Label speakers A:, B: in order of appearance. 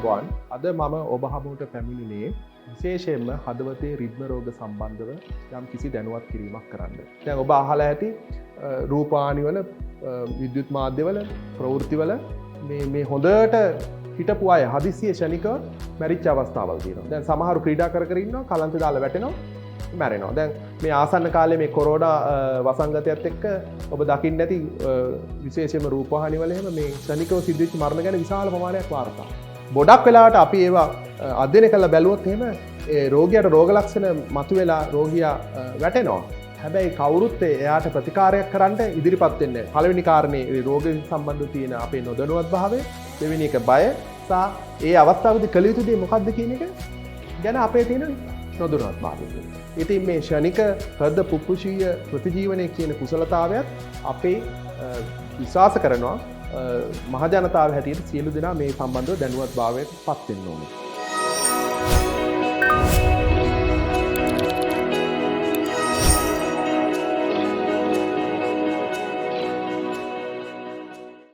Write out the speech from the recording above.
A: අයිබෝන් අද මම ඔබ හමුවට පැමිණිනේ විශේෂයෙන්ම හදවතේ රිද්ම රෝග සම්බන්ධව යම් කිසි දැනුවත් කිරීමක් කරන්න. දැන් ඔබ අහලා ඇති රූපවාහිනිවල විද්‍යුත් මාධ්‍යවල ප්‍රවෘත්තිවල මේ හොඳට හිටපු අය හදිස්සිය ෂණිකව මැරිච්ච අවස්ථාවල් තියෙනවා. දැන් සමහරු ක්‍රීඩා කර කර ඉන්නවා කලන්ත දාලා වැටෙනවා මැරෙනවා. දැන් මේ ආසන්න කාලේ මේ කොරෝනා වසංගතයත් එක්ක ඔබ දකින්න ඇති විශේෂයෙන්ම රූපවාහිනිවල එහෙම මේ ක්ෂණිකව සිද්ධ වෙච්ච මරණ ගැන විශාල ප්‍රමාණයක් වාර්තා. ගොඩක් වෙලාවට අපි ඒවා අධ්‍යයනය කරලා බැලුවොත් එහෙම ඒ රෝගියාට රෝග ලක්ෂණ මතුවෙලා රෝගියා වැටෙනවා. හැබැයි කවුරුත් එයාට ප්‍රතිකාරයක් කරන්න ඉදිරිපත් වෙන්නේ නැහැ. පළවෙනි කාරණේ රෝග සම්බන්ධව තියෙන අපේ නොදැනුවත් භාවය, දෙවෙනි එක බය සහ ඒ අවස්ථාවේදී කළ යුතු දේ මොකක්ද කියන එක ගැන අපේ තියෙන නොදැනුවත් භාවය. ඉතින් මේ ෂණික හෘද පුපුෂීය ප්‍රතිජීවනයේ කියන කුසලතාවයත් අපේ විශ්වාස කරනවා මහජනතාව හැටියට සියලු දෙනා මේ සම්බන්ධව දැනුවත් භාවයට පත් වෙන්න ඕනේ.